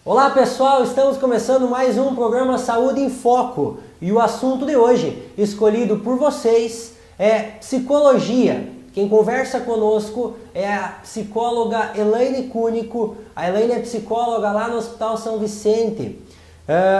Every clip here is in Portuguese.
Olá pessoal, estamos começando mais um programa Saúde em Foco e o assunto de hoje, escolhido por vocês, é psicologia. Quem conversa conosco é a psicóloga Elaine Cúnico. A Elaine é psicóloga lá no Hospital São Vicente.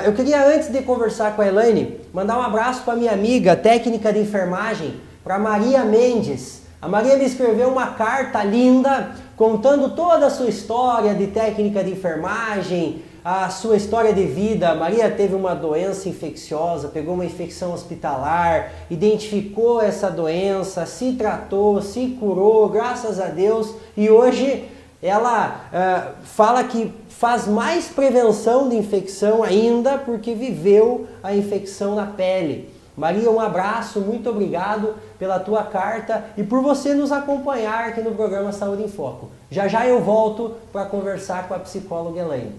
Eu queria, antes de conversar com a Elaine, mandar um abraço para minha amiga técnica de enfermagem, para Maria Mendes. A Maria me escreveu uma carta linda, contando toda a sua história de técnica de enfermagem, a sua história de vida. A Maria teve uma doença infecciosa, pegou uma infecção hospitalar, identificou essa doença, se tratou, se curou, graças a Deus, e hoje ela fala que faz mais prevenção de infecção ainda porque viveu a infecção na pele. Maria, um abraço, muito obrigado pela tua carta e por você nos acompanhar aqui no programa Saúde em Foco. Já já eu volto para conversar com a psicóloga Elaine.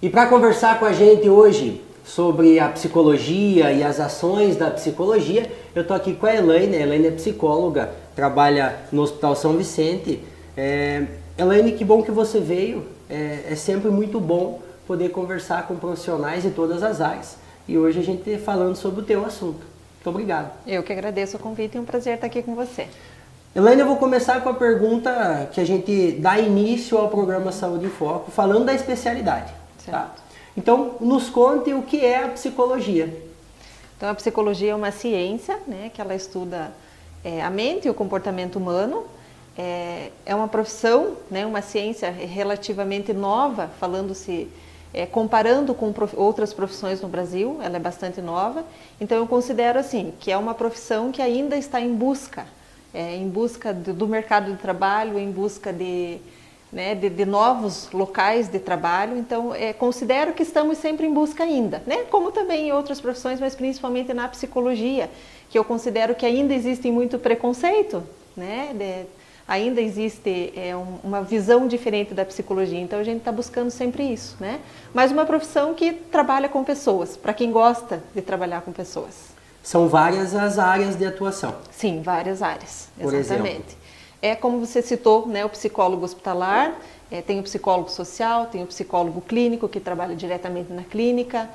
E para conversar com a gente hoje sobre a psicologia e as ações da psicologia, eu estou aqui com a Elaine. A Elaine é psicóloga, trabalha no Hospital São Vicente. Elaine, que bom que você veio. É sempre muito bom poder conversar com profissionais de todas as áreas. E hoje a gente está falando sobre o teu assunto. Muito obrigado. Eu que agradeço o convite e é um prazer estar aqui com você. Elaine, eu vou começar com a pergunta que a gente dá início ao programa Saúde em Foco, falando da especialidade. Tá? Então, nos conte o que é a psicologia. Então, a psicologia é uma ciência, né, que ela estuda a mente e o comportamento humano. É uma profissão, né, uma ciência relativamente nova, comparando com outras profissões no Brasil, ela é bastante nova. Então eu considero assim, que é uma profissão que ainda está em busca do mercado de trabalho, em busca de novos locais de trabalho. Então considero que estamos sempre em busca ainda, né, como também em outras profissões, mas principalmente na psicologia, que eu considero que ainda existe muito preconceito, né, ainda existe uma visão diferente da psicologia, então a gente está buscando sempre isso, né? Mas uma profissão que trabalha com pessoas, para quem gosta de trabalhar com pessoas. São várias as áreas de atuação. Sim, várias áreas, por exatamente. Exemplo? É como você citou, né, o psicólogo hospitalar, tem o psicólogo social, tem o psicólogo clínico que trabalha diretamente na clínica,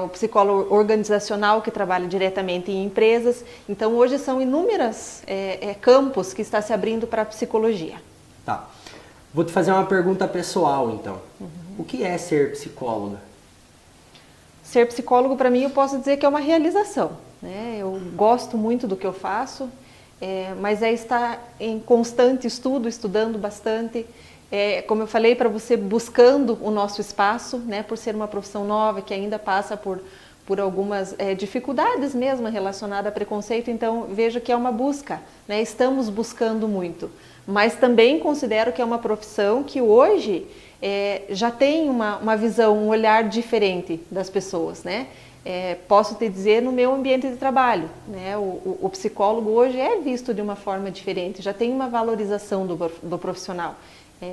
o psicólogo organizacional que trabalha diretamente em empresas. Então hoje são inúmeros campos que está se abrindo para a psicologia. Tá. Vou te fazer uma pergunta pessoal então. O que é ser psicóloga? Ser psicólogo para mim eu posso dizer que é uma realização, né? Eu gosto muito do que eu faço, mas estar em constante estudo, estudando bastante. Como eu falei para você, buscando o nosso espaço, né, por ser uma profissão nova que ainda passa por algumas dificuldades mesmo relacionadas a preconceito, então vejo que é uma busca, né, estamos buscando muito, mas também considero que é uma profissão que hoje já tem uma visão, um olhar diferente das pessoas, né? Posso te dizer no meu ambiente de trabalho, né, o psicólogo hoje é visto de uma forma diferente, já tem uma valorização do profissional.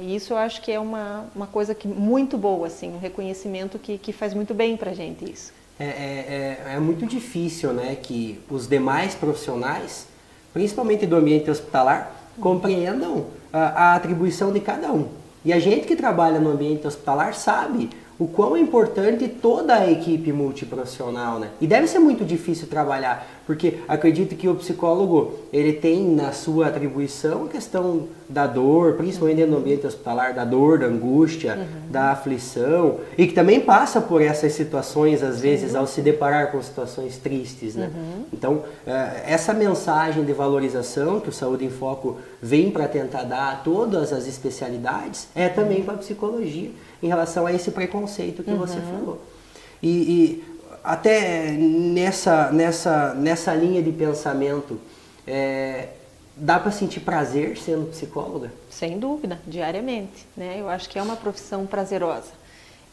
Isso eu acho que é uma coisa muito boa, assim, um reconhecimento que faz muito bem para a gente isso. É muito difícil, né, que os demais profissionais, principalmente do ambiente hospitalar, compreendam a atribuição de cada um. E a gente que trabalha no ambiente hospitalar sabe o quão é importante toda a equipe multiprofissional, né? E deve ser muito difícil trabalhar, porque acredito que o psicólogo, ele tem na sua atribuição a questão da dor, principalmente no ambiente hospitalar, da dor, da angústia, da aflição, e que também passa por essas situações, às vezes, ao se deparar com situações tristes, né? Então, essa mensagem de valorização que o Saúde em Foco vem para tentar dar a todas as especialidades, é também para a psicologia, em relação a esse preconceito que você falou. E até nessa linha de pensamento, dá para sentir prazer sendo psicóloga? Sem dúvida, diariamente, né? Eu acho que é uma profissão prazerosa.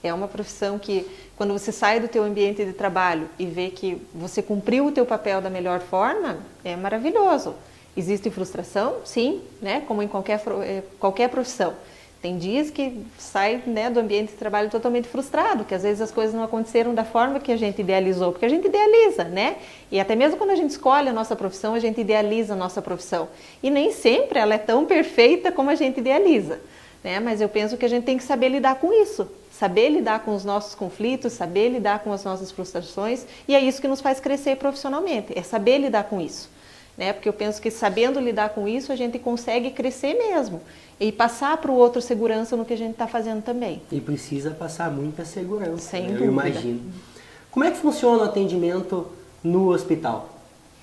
É uma profissão que, quando você sai do teu ambiente de trabalho e vê que você cumpriu o teu papel da melhor forma, é maravilhoso. Existe frustração? Sim, né? Como em qualquer profissão. Tem dias que sai, né, do ambiente de trabalho totalmente frustrado, que às vezes as coisas não aconteceram da forma que a gente idealizou, porque a gente idealiza, né? E até mesmo quando a gente escolhe a nossa profissão, a gente idealiza a nossa profissão. E nem sempre ela é tão perfeita como a gente idealiza, né? Mas eu penso que a gente tem que saber lidar com isso, saber lidar com os nossos conflitos, saber lidar com as nossas frustrações, e é isso que nos faz crescer profissionalmente, é saber lidar com isso. Né? Porque eu penso que sabendo lidar com isso, a gente consegue crescer mesmo e passar para o outro segurança no que a gente está fazendo também. E precisa passar muita segurança, sem né? dúvida. Eu imagino. Como é que funciona o atendimento no hospital?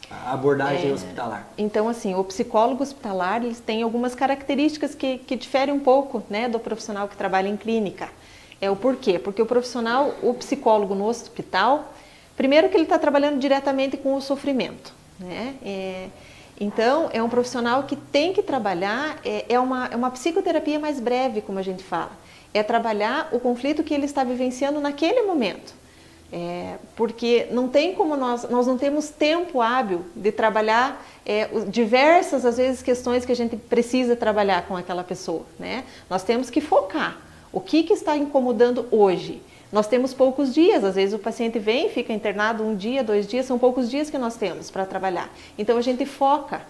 A abordagem hospitalar? Então, assim, o psicólogo hospitalar, eles têm algumas características que diferem um pouco, né, do profissional que trabalha em clínica. O porquê? Porque o psicólogo no hospital, primeiro que ele está trabalhando diretamente com o sofrimento, né? Então, é um profissional que tem que trabalhar, é uma psicoterapia mais breve, como a gente fala. É trabalhar o conflito que ele está vivenciando naquele momento. Porque não tem como nós não temos tempo hábil de trabalhar diversas, às vezes, questões que a gente precisa trabalhar com aquela pessoa, né? Nós temos que focar. O que está incomodando hoje? Nós temos poucos dias, às vezes o paciente vem, fica internado 1 dia, 2 dias, são poucos dias que nós temos para trabalhar. Então a gente foca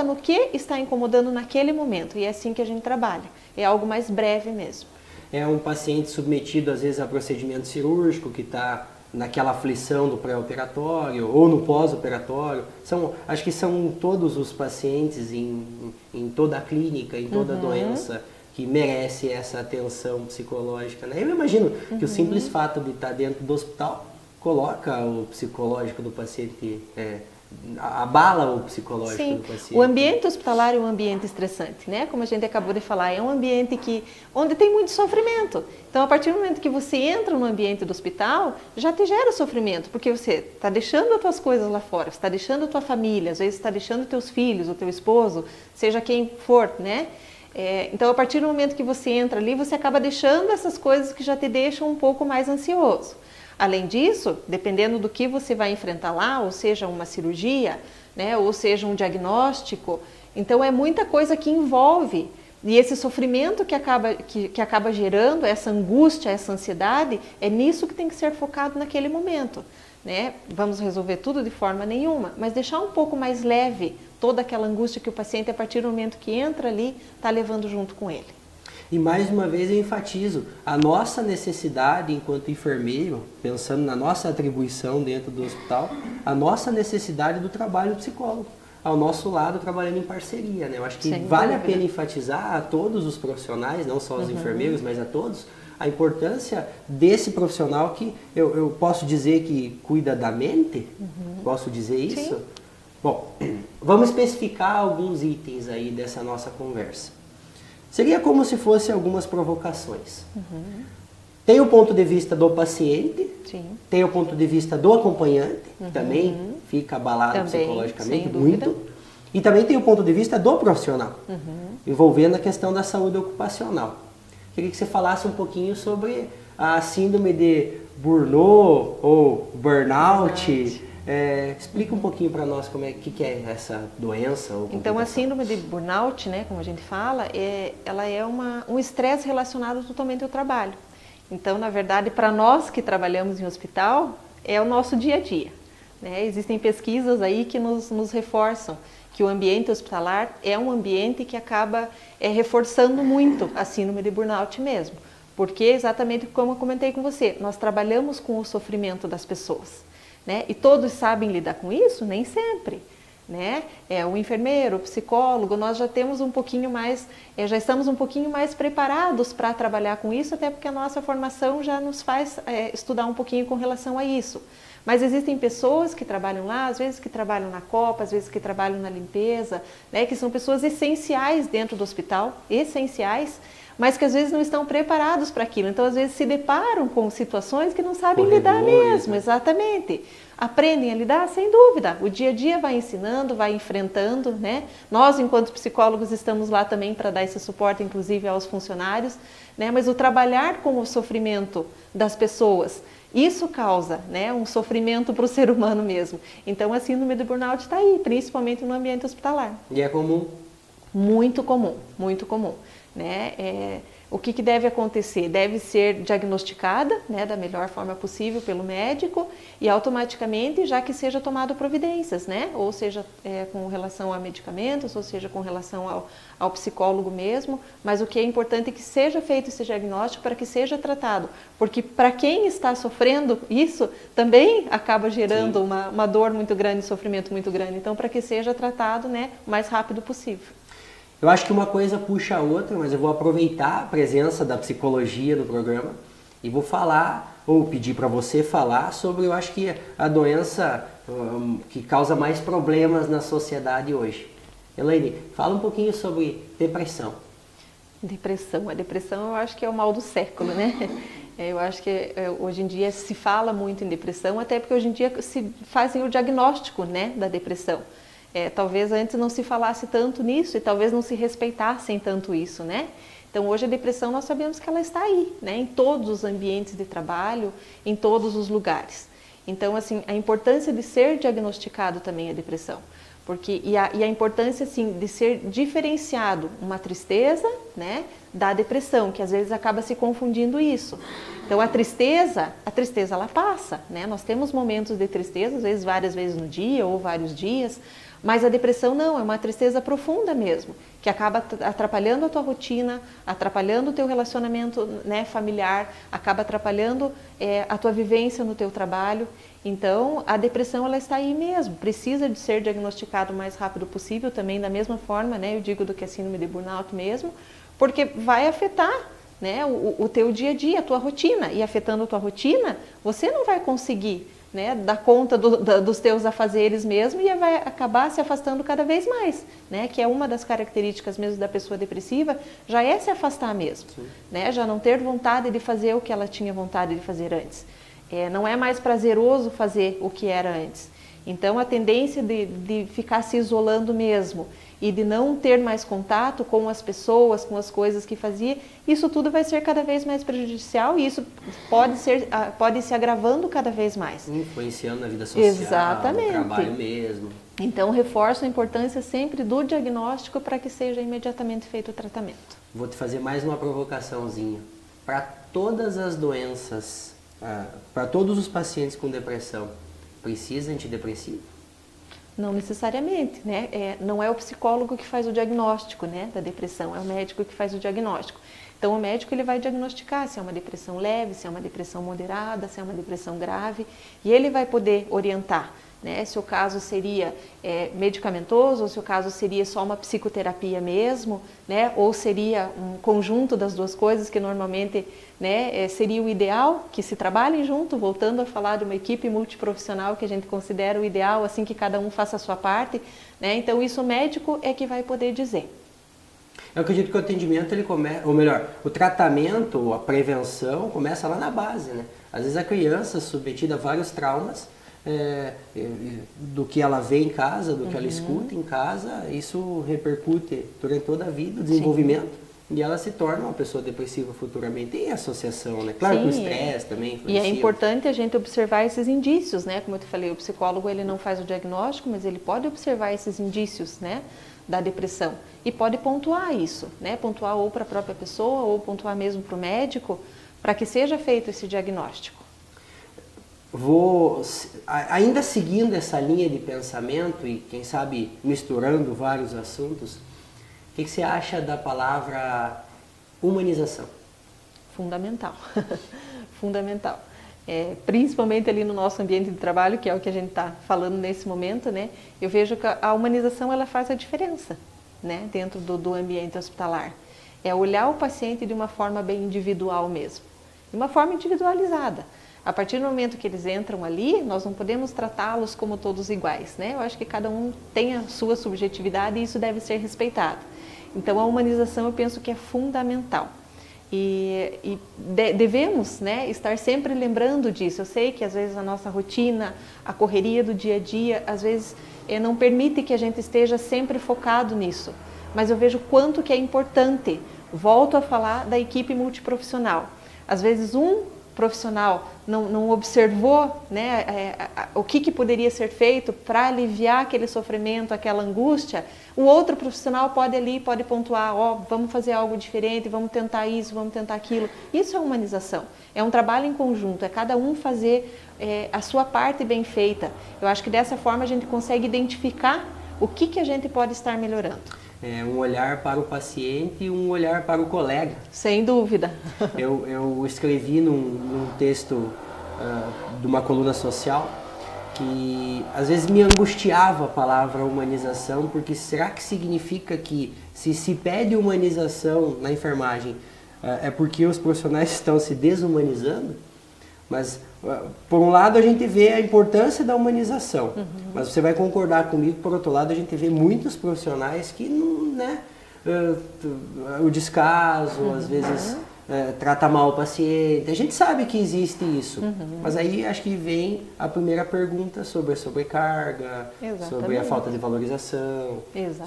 no que está incomodando naquele momento e é assim que a gente trabalha. É algo mais breve mesmo. É um paciente submetido às vezes a procedimento cirúrgico que está naquela aflição do pré-operatório ou no pós-operatório. Acho que são todos os pacientes em toda a clínica, em toda a doença, que merece essa atenção psicológica, né? Eu imagino que o simples fato de estar dentro do hospital coloca o psicológico do paciente, abala o psicológico do paciente. O ambiente hospitalar é um ambiente estressante, né? Como a gente acabou de falar, é um ambiente onde tem muito sofrimento. Então, a partir do momento que você entra no ambiente do hospital, já te gera sofrimento, porque você está deixando as tuas coisas lá fora, você está deixando a tua família, às vezes está deixando os teus filhos, o teu esposo, seja quem for, né? Então, a partir do momento que você entra ali, você acaba deixando essas coisas que já te deixam um pouco mais ansioso. Além disso, dependendo do que você vai enfrentar lá, ou seja, uma cirurgia, né, ou seja, um diagnóstico, então é muita coisa que envolve. E esse sofrimento que acaba gerando, essa angústia, essa ansiedade, é nisso que tem que ser focado naquele momento. Né? Vamos resolver tudo de forma nenhuma, mas deixar um pouco mais leve toda aquela angústia que o paciente, a partir do momento que entra ali, está levando junto com ele. E mais uma vez eu enfatizo a nossa necessidade enquanto enfermeiro, pensando na nossa atribuição dentro do hospital, a nossa necessidade do trabalho psicólogo, ao nosso lado trabalhando em parceria, né? Eu acho que vale a pena enfatizar a todos os profissionais, não só os enfermeiros, mas a todos, a importância desse profissional que eu posso dizer que cuida da mente, posso dizer isso? Sim. Bom, vamos especificar alguns itens aí dessa nossa conversa. Seria como se fossem algumas provocações. Tem o ponto de vista do paciente, tem o ponto de vista do acompanhante, que também fica abalado psicologicamente muito, e também tem o ponto de vista do profissional, envolvendo a questão da saúde ocupacional. Queria que você falasse um pouquinho sobre a síndrome de Burnout ou burnout. Explica um pouquinho para nós como que é essa doença. Ou então, a síndrome de burnout, né, como a gente fala, ela é um estresse relacionado totalmente ao trabalho. Então, na verdade, para nós que trabalhamos em hospital, é o nosso dia a dia. Né? Existem pesquisas aí que nos reforçam que o ambiente hospitalar é um ambiente que acaba reforçando muito a síndrome de burnout mesmo. Porque, exatamente como eu comentei com você, nós trabalhamos com o sofrimento das pessoas. Né? E todos sabem lidar com isso? Nem sempre. Né? O enfermeiro, o psicólogo, nós já temos um pouquinho mais, já estamos um pouquinho mais preparados para trabalhar com isso, até porque a nossa formação já nos faz estudar um pouquinho com relação a isso. Mas existem pessoas que trabalham lá, às vezes que trabalham na copa, às vezes que trabalham na limpeza, né? Que são pessoas essenciais dentro do hospital, essenciais, mas que às vezes não estão preparados para aquilo. Então, às vezes, se deparam com situações que não sabem lidar mesmo, exatamente. Aprendem a lidar, sem dúvida. O dia a dia vai ensinando, vai enfrentando, né? Nós, enquanto psicólogos, estamos lá também para dar esse suporte, inclusive, aos funcionários, né? Mas o trabalhar com o sofrimento das pessoas, isso causa, né, um sofrimento para o ser humano mesmo. Então, a síndrome do burnout está aí, principalmente no ambiente hospitalar. E é comum? Muito comum, muito comum. né? O que deve acontecer? Deve ser diagnosticada, né, da melhor forma possível pelo médico e automaticamente já que seja tomado providências, né? Ou seja, com relação a medicamentos, ou seja, com relação ao psicólogo mesmo, mas o que é importante é que seja feito esse diagnóstico para que seja tratado, porque para quem está sofrendo isso também acaba gerando uma dor muito grande, sofrimento muito grande, então para que seja tratado, né, o mais rápido possível. Eu acho que uma coisa puxa a outra, mas eu vou aproveitar a presença da psicologia no programa e vou falar, ou pedir para você falar sobre, eu acho que a doença que causa mais problemas na sociedade hoje. Elaine, fala um pouquinho sobre depressão. A depressão eu acho que é o mal do século, né? Eu acho que hoje em dia se fala muito em depressão, até porque hoje em dia se fazem o diagnóstico, né, da depressão. Talvez antes não se falasse tanto nisso e talvez não se respeitassem tanto isso, né? Então hoje a depressão nós sabemos que ela está aí, né? Em todos os ambientes de trabalho, em todos os lugares. Então assim, a importância de ser diagnosticado também a depressão. E a importância assim, de ser diferenciado uma tristeza, né, da depressão, que às vezes acaba se confundindo isso. Então a tristeza ela passa, né? Nós temos momentos de tristeza, às vezes várias vezes no dia ou vários dias, mas a depressão não, é uma tristeza profunda mesmo, que acaba atrapalhando a tua rotina, atrapalhando o teu relacionamento, né, familiar, acaba atrapalhando a tua vivência no teu trabalho. Então, a depressão ela está aí mesmo, precisa de ser diagnosticado o mais rápido possível, também da mesma forma, né, eu digo do que a síndrome de burnout mesmo, porque vai afetar, né, o teu dia a dia, a tua rotina, e afetando a tua rotina, você não vai conseguir, né, dar conta dos teus afazeres mesmo e vai acabar se afastando cada vez mais, né, que é uma das características mesmo da pessoa depressiva, já é se afastar mesmo, né, já não ter vontade de fazer o que ela tinha vontade de fazer antes. Não é mais prazeroso fazer o que era antes. Então a tendência de ficar se isolando mesmo e de não ter mais contato com as pessoas, com as coisas que fazia, isso tudo vai ser cada vez mais prejudicial e isso pode se agravando cada vez mais. Influenciando na vida social, exatamente, no trabalho mesmo. Então reforço a importância sempre do diagnóstico para que seja imediatamente feito o tratamento. Vou te fazer mais uma provocaçãozinha. Para todas as doenças, para todos os pacientes com depressão, precisa antidepressivo? Não necessariamente, né? Não é o psicólogo que faz o diagnóstico, né, da depressão, é o médico que faz o diagnóstico. Então o médico ele vai diagnosticar se é uma depressão leve, se é uma depressão moderada, se é uma depressão grave, e ele vai poder orientar, né, se o caso seria medicamentoso, ou se o caso seria só uma psicoterapia mesmo, né, ou seria um conjunto das duas coisas que normalmente, né, seria o ideal, que se trabalhem junto, voltando a falar de uma equipe multiprofissional que a gente considera o ideal, assim que cada um faça a sua parte, né, então isso o médico é que vai poder dizer. Eu acredito que o atendimento, ele começa, ou melhor, o tratamento, a prevenção começa lá na base, né? Às vezes a criança submetida a vários traumas, do que ela vê em casa, do que ela escuta em casa, isso repercute durante toda a vida, o desenvolvimento, e ela se torna uma pessoa depressiva futuramente. Tem associação, né? Claro que o estresse também influencia. E é importante a gente observar esses indícios, né? Como eu te falei, o psicólogo ele não faz o diagnóstico, mas ele pode observar esses indícios, né, da depressão e pode pontuar isso, né? Pontuar ou para a própria pessoa ou pontuar mesmo para o médico, para que seja feito esse diagnóstico. Ainda seguindo essa linha de pensamento e quem sabe misturando vários assuntos, o que você acha da palavra humanização? Fundamental, fundamental. Principalmente ali no nosso ambiente de trabalho, que é o que a gente está falando nesse momento, né? Eu vejo que a humanização ela faz a diferença, né? Dentro do ambiente hospitalar. É olhar o paciente de uma forma bem individual mesmo, de uma forma individualizada. A partir do momento que eles entram ali, nós não podemos tratá-los como todos iguais, né? Eu acho que cada um tem a sua subjetividade e isso deve ser respeitado. Então a humanização eu penso que é fundamental. E devemos, né, estar sempre lembrando disso. Eu sei que às vezes a nossa rotina, a correria do dia a dia, às vezes não permite que a gente esteja sempre focado nisso. Mas eu vejo quanto que é importante. Volto a falar da equipe multiprofissional. Às vezes um profissional não observou, né, o que poderia ser feito para aliviar aquele sofrimento, aquela angústia, o outro profissional pode pontuar, vamos fazer algo diferente, vamos tentar isso, vamos tentar aquilo. Isso é humanização, é um trabalho em conjunto, é cada um fazer a sua parte bem feita. Eu acho que dessa forma a gente consegue identificar o que a gente pode estar melhorando. Um olhar para o paciente e um olhar para o colega. Sem dúvida. Eu escrevi num texto de uma coluna social que às vezes me angustiava a palavra humanização, porque será que significa que se pede humanização na enfermagem é porque os profissionais estão se desumanizando? Mas, por um lado, a gente vê a importância da humanização, mas você vai concordar comigo, por outro lado, a gente vê muitos profissionais que não, né, o descaso, às vezes trata mal o paciente. A gente sabe que existe isso, mas aí acho que vem a primeira pergunta sobre a sobrecarga, sobre a falta de valorização,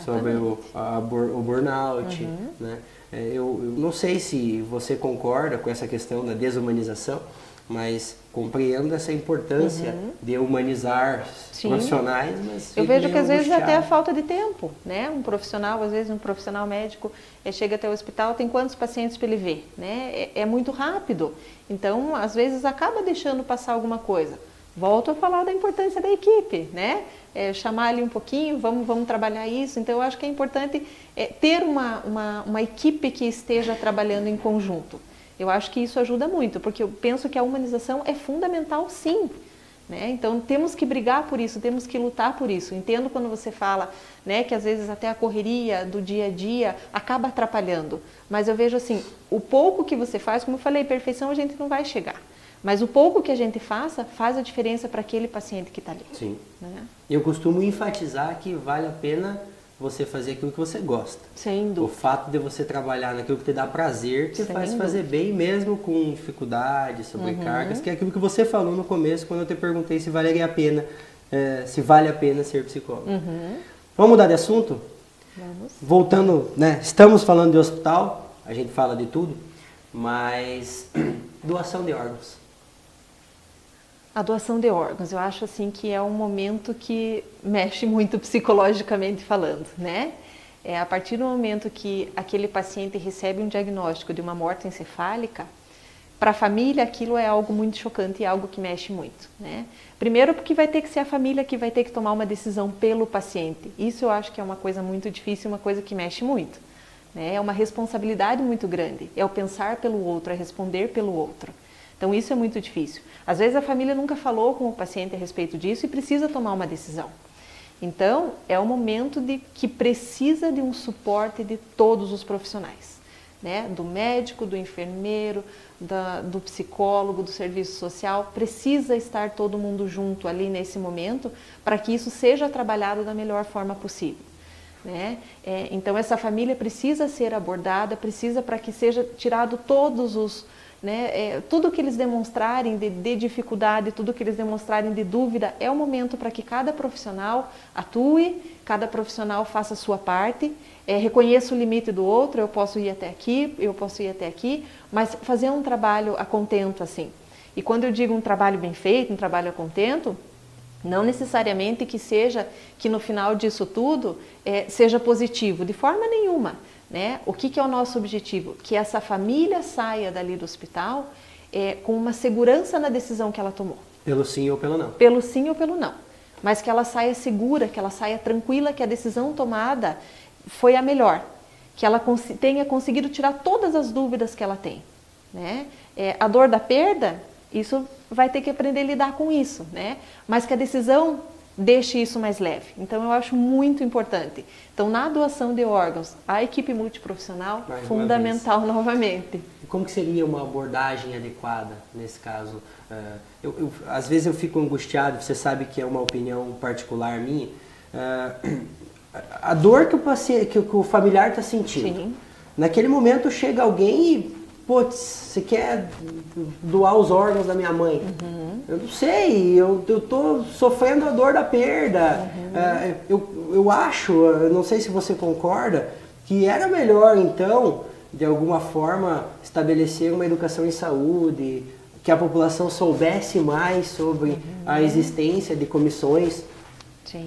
sobre o burnout, né? Eu não sei se você concorda com essa questão da desumanização, mas compreendo essa importância de humanizar profissionais, mas eu vejo que às vezes até a falta de tempo, né? Um profissional, às vezes um profissional médico chega até o hospital, tem quantos pacientes para ele ver, né? É muito rápido, então às vezes acaba deixando passar alguma coisa. Volto a falar da importância da equipe, né? Chamar ali um pouquinho, vamos trabalhar isso. Então eu acho que é importante ter uma equipe que esteja trabalhando em conjunto. Eu acho que isso ajuda muito, porque eu penso que a humanização é fundamental, sim. Né? Então temos que brigar por isso, temos que lutar por isso. Entendo quando você fala, né, que às vezes até a correria do dia a dia acaba atrapalhando. Mas eu vejo assim, o pouco que você faz, como eu falei, perfeição a gente não vai chegar. Mas o pouco que a gente faça faz a diferença para aquele paciente que está ali. Sim. Né? Eu costumo enfatizar que vale a pena você fazer aquilo que você gosta. Sem dúvida. O fato de você trabalhar naquilo que te dá prazer, te faz fazer bem, mesmo com dificuldades, sobrecargas, que é aquilo que você falou no começo, quando eu te perguntei se valeria a pena, se vale a pena ser psicólogo. Vamos mudar de assunto? Vamos. Voltando, né? Estamos falando de hospital, a gente fala de tudo, mas doação de órgãos. A doação de órgãos, eu acho assim que é um momento que mexe muito psicologicamente falando, né? A partir do momento que aquele paciente recebe um diagnóstico de uma morte encefálica, para a família aquilo é algo muito chocante e algo que mexe muito, né? Primeiro porque vai ter que ser a família que vai ter que tomar uma decisão pelo paciente. Isso eu acho que é uma coisa muito difícil, uma coisa que mexe muito, né? É uma responsabilidade muito grande, é o pensar pelo outro, é responder pelo outro. Então isso é muito difícil. Às vezes a família nunca falou com o paciente a respeito disso e precisa tomar uma decisão. Então é um momento que precisa de um suporte de todos os profissionais, né? Do médico, do enfermeiro, do psicólogo, do serviço social. Precisa estar todo mundo junto ali nesse momento para que isso seja trabalhado da melhor forma possível. Né? Então essa família precisa ser abordada, precisa para que seja tirado todos os... Né? Tudo que eles demonstrarem de dificuldade, tudo que eles demonstrarem de dúvida, é o momento para que cada profissional atue, cada profissional faça a sua parte, reconheça o limite do outro, eu posso ir até aqui, eu posso ir até aqui, mas fazer um trabalho a contento assim. E quando eu digo um trabalho bem feito, um trabalho a contento, não necessariamente que no final disso tudo seja positivo, de forma nenhuma. Né? O que é o nosso objetivo? Que essa família saia dali do hospital com uma segurança na decisão que ela tomou. Pelo sim ou pelo não. Pelo sim ou pelo não. Mas que ela saia segura, que ela saia tranquila, que a decisão tomada foi a melhor. Que ela tenha conseguido tirar todas as dúvidas que ela tem. Né? A dor da perda, isso vai ter que aprender a lidar com isso. Né? Mas que a decisão deixe isso mais leve. Então eu acho muito importante. Então na doação de órgãos, a equipe multiprofissional, fundamental novamente. E como que seria uma abordagem adequada nesse caso? Às vezes eu fico angustiado, você sabe que é uma opinião particular minha, a dor que o paciente, que o familiar está sentindo. Sim. Naquele momento chega alguém e, putz, você quer doar os órgãos da minha mãe? Eu não sei, eu tô sofrendo a dor da perda. Eu acho, eu não sei se você concorda, que era melhor então, de alguma forma, estabelecer uma educação em saúde, que a população soubesse mais sobre a existência de comissões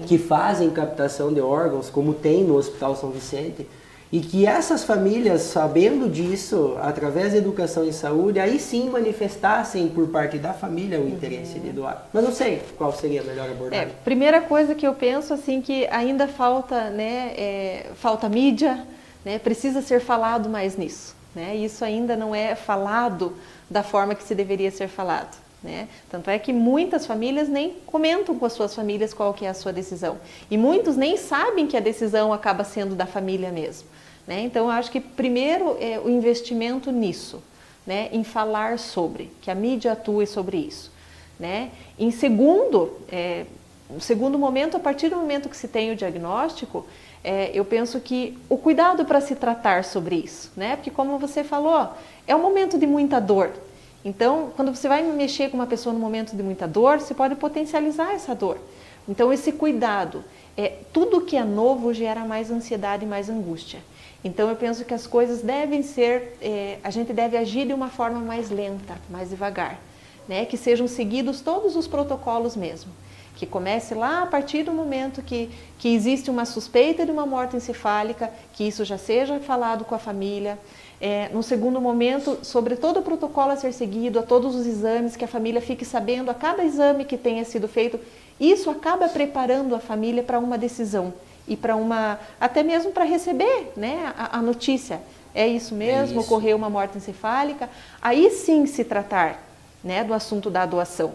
que fazem captação de órgãos, como tem no Hospital São Vicente, e que essas famílias, sabendo disso, através da educação em saúde, aí sim manifestassem por parte da família o interesse de doar. Mas não sei qual seria a melhor abordagem. Primeira coisa que eu penso, assim, que ainda falta, né, falta mídia, né, precisa ser falado mais nisso, né, isso ainda não é falado da forma que se deveria ser falado, né, tanto é que muitas famílias nem comentam com as suas famílias qual que é a sua decisão, e muitos nem sabem que a decisão acaba sendo da família mesmo, né, então eu acho que primeiro é o investimento nisso, né, em falar sobre, que a mídia atue sobre isso, né, em segundo momento, a partir do momento que se tem o diagnóstico, eu penso que o cuidado para se tratar sobre isso, né? Porque como você falou, é um momento de muita dor. Então, quando você vai mexer com uma pessoa no momento de muita dor, você pode potencializar essa dor. Então, esse cuidado, tudo que é novo gera mais ansiedade e mais angústia. Então, eu penso que as coisas devem ser, a gente deve agir de uma forma mais lenta, mais devagar, né? Que sejam seguidos todos os protocolos mesmo. Que comece lá a partir do momento que existe uma suspeita de uma morte encefálica, que isso já seja falado com a família. No segundo momento, sobre todo o protocolo a ser seguido, a todos os exames, que a família fique sabendo a cada exame que tenha sido feito. Isso acaba preparando a família para uma decisão e para até mesmo para receber, né, a notícia. É isso mesmo, ocorreu uma morte encefálica. Aí sim se tratar, né, do assunto da doação.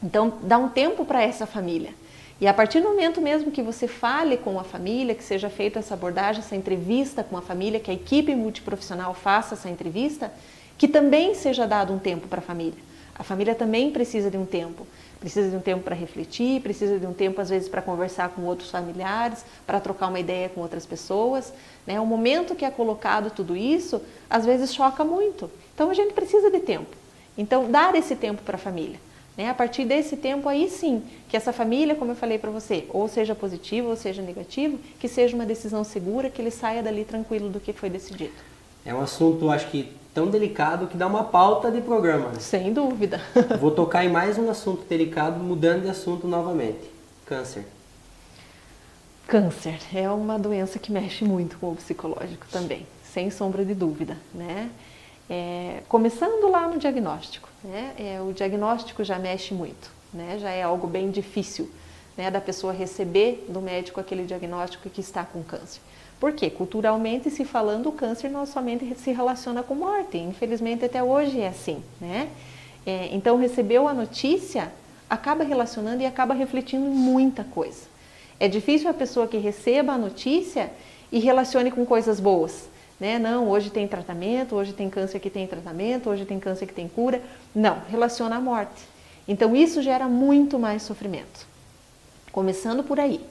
Então, dá um tempo para essa família. E a partir do momento mesmo que você fale com a família, que seja feita essa abordagem, essa entrevista com a família, que a equipe multiprofissional faça essa entrevista, que também seja dado um tempo para a família. A família também precisa de um tempo. Precisa de um tempo para refletir, precisa de um tempo, às vezes, para conversar com outros familiares, para trocar uma ideia com outras pessoas, né? O momento que é colocado tudo isso, às vezes choca muito. Então, a gente precisa de tempo. Então, dar esse tempo para a família. A partir desse tempo, aí sim, que essa família, como eu falei para você, ou seja positivo ou seja negativo, que seja uma decisão segura, que ele saia dali tranquilo do que foi decidido. É um assunto, acho que, tão delicado que dá uma pauta de programa. Né? Sem dúvida. Vou tocar em mais um assunto delicado, mudando de assunto novamente. Câncer. Câncer é uma doença que mexe muito com o psicológico também, sem sombra de dúvida, né? Começando lá no diagnóstico, né? O diagnóstico já mexe muito, né? Já é algo bem difícil, né, da pessoa receber do médico aquele diagnóstico que está com câncer. Por quê? Culturalmente se falando, o câncer não somente se relaciona com morte, infelizmente até hoje é assim, né? Então recebeu a notícia, acaba relacionando e acaba refletindo em muita coisa. É difícil a pessoa que receba a notícia e relacione com coisas boas. Né? Não, hoje tem tratamento, hoje tem câncer que tem tratamento, hoje tem câncer que tem cura. Não, relaciona a morte. Então isso gera muito mais sofrimento. Começando por aí.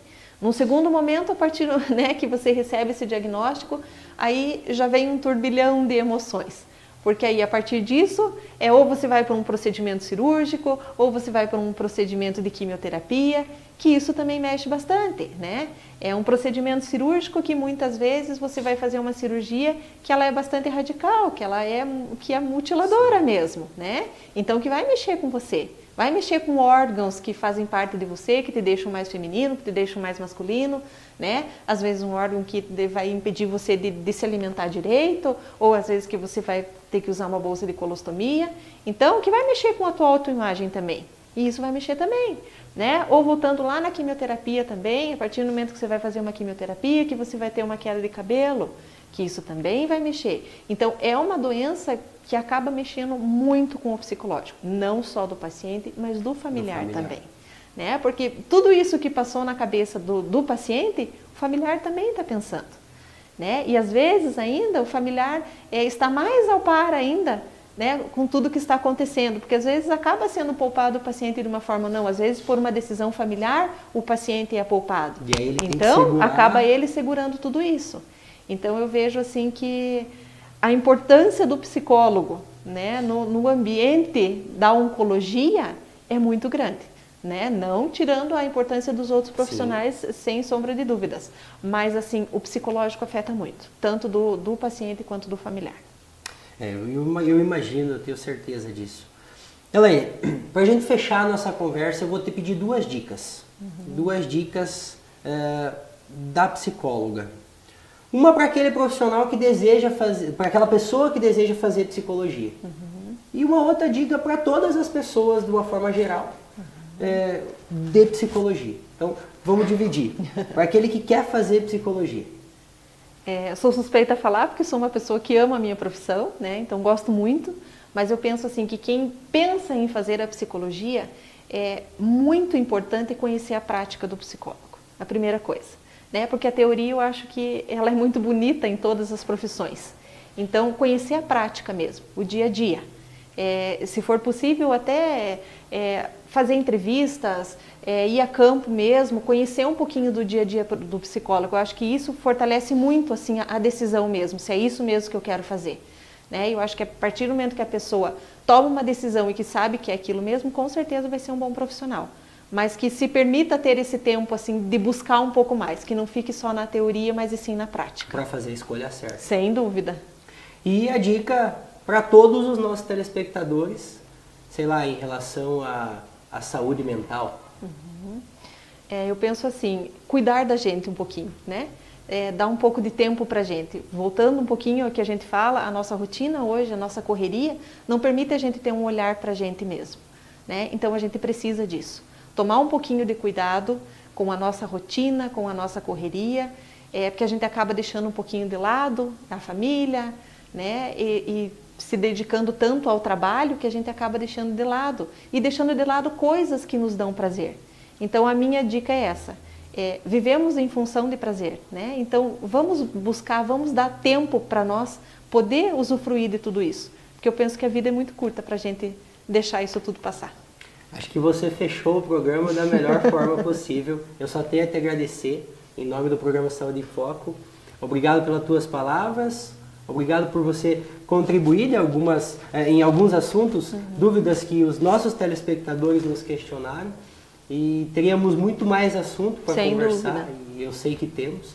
Num segundo momento, a partir, né, que você recebe esse diagnóstico, aí já vem um turbilhão de emoções. Porque aí, a partir disso, ou você vai para um procedimento cirúrgico, ou você vai para um procedimento de quimioterapia, que isso também mexe bastante, né? É um procedimento cirúrgico que muitas vezes você vai fazer uma cirurgia que ela é bastante radical, que é mutiladora mesmo, né? Então, que vai mexer com você. Vai mexer com órgãos que fazem parte de você, que te deixam mais feminino, que te deixam mais masculino, né? Às vezes um órgão que vai impedir você de se alimentar direito, ou às vezes que você vai ter que usar uma bolsa de colostomia. Então, que vai mexer com a tua autoimagem também. E isso vai mexer também, né? Ou voltando lá na quimioterapia também, a partir do momento que você vai fazer uma quimioterapia, que você vai ter uma queda de cabelo, que isso também vai mexer. Então, é uma doença que acaba mexendo muito com o psicológico, não só do paciente, mas do familiar também. Né? Porque tudo isso que passou na cabeça do paciente, o familiar também está pensando. Né? E às vezes ainda o familiar está mais ao par ainda, né, com tudo que está acontecendo, porque às vezes acaba sendo poupado o paciente de uma forma ou não, às vezes por uma decisão familiar o paciente é poupado. E aí ele então acaba ele segurando tudo isso. Então eu vejo assim que a importância do psicólogo, né, no ambiente da oncologia é muito grande, né? Não tirando a importância dos outros profissionais, sim, sem sombra de dúvidas, mas assim o psicológico afeta muito, tanto do paciente quanto do familiar. Eu imagino, eu tenho certeza disso. Elaine, para a gente fechar a nossa conversa, eu vou te pedir duas dicas. Duas dicas da psicóloga. Uma para aquele profissional que deseja fazer, para aquela pessoa que deseja fazer psicologia. E uma outra dica para todas as pessoas, de uma forma geral, de psicologia. Então, vamos dividir. Para aquele que quer fazer psicologia. Eu sou suspeita a falar porque sou uma pessoa que ama a minha profissão, né? Então gosto muito, mas eu penso assim que quem pensa em fazer a psicologia é muito importante conhecer a prática do psicólogo, a primeira coisa, né? Porque a teoria eu acho que ela é muito bonita em todas as profissões. Então conhecer a prática mesmo, o dia a dia. Se for possível até fazer entrevistas, ir a campo mesmo, conhecer um pouquinho do dia a dia do psicólogo. Eu acho que isso fortalece muito assim, a decisão mesmo, se é isso mesmo que eu quero fazer. Né? Eu acho que a partir do momento que a pessoa toma uma decisão e que sabe que é aquilo mesmo, com certeza vai ser um bom profissional. Mas que se permita ter esse tempo assim, de buscar um pouco mais, que não fique só na teoria, mas e sim na prática. Para fazer a escolha certa. Sem dúvida. E a dica para todos os nossos telespectadores, sei lá, em relação à saúde mental. Eu penso assim, cuidar da gente um pouquinho, né? Dar um pouco de tempo para a gente. Voltando um pouquinho ao que a gente fala, a nossa rotina hoje, a nossa correria, não permite a gente ter um olhar para a gente mesmo, né? Então a gente precisa disso. Tomar um pouquinho de cuidado com a nossa rotina, com a nossa correria, porque a gente acaba deixando um pouquinho de lado a família, né? E se dedicando tanto ao trabalho que a gente acaba deixando de lado. E deixando de lado coisas que nos dão prazer. Então a minha dica é essa. Vivemos em função de prazer, né? Então vamos buscar, vamos dar tempo para nós poder usufruir de tudo isso. Porque eu penso que a vida é muito curta para a gente deixar isso tudo passar. Acho que você fechou o programa da melhor forma possível. Eu só tenho a te agradecer em nome do programa Saúde em Foco. Obrigado pelas tuas palavras. Obrigado por você contribuir em alguns assuntos, dúvidas que os nossos telespectadores nos questionaram. E teríamos muito mais assunto para conversar, dúvida. E eu sei que temos,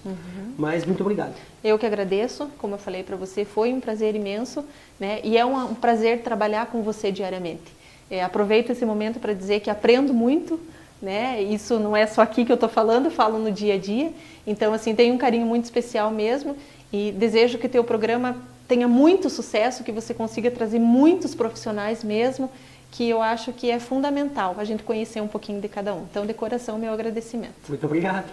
mas muito obrigado. Eu que agradeço, como eu falei para você, foi um prazer imenso, né? E é um prazer trabalhar com você diariamente. Aproveito esse momento para dizer que aprendo muito, né? Isso não é só aqui que eu estou falando, eu falo no dia a dia. Então, assim, tenho um carinho muito especial mesmo e desejo que teu programa tenha muito sucesso, que você consiga trazer muitos profissionais mesmo, que eu acho que é fundamental a gente conhecer um pouquinho de cada um. Então, de coração, meu agradecimento. Muito obrigado.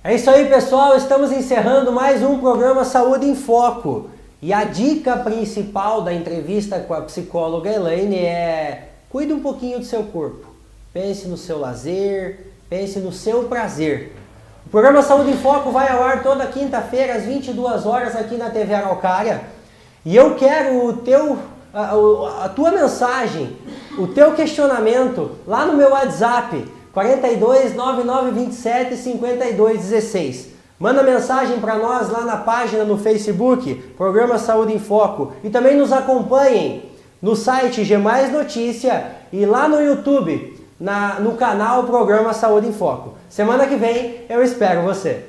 É isso aí, pessoal. Estamos encerrando mais um programa Saúde em Foco. E a dica principal da entrevista com a psicóloga Elaine é: cuide um pouquinho do seu corpo. Pense no seu lazer, pense no seu prazer. O programa Saúde em Foco vai ao ar toda quinta-feira às 22 horas aqui na TV Araucária. E eu quero a tua mensagem, o teu questionamento lá no meu WhatsApp, 42 9927 5216. Manda mensagem para nós lá na página no Facebook, Programa Saúde em Foco. E também nos acompanhem no site G Mais Notícia e lá no YouTube, no canal Programa Saúde em Foco. Semana que vem eu espero você.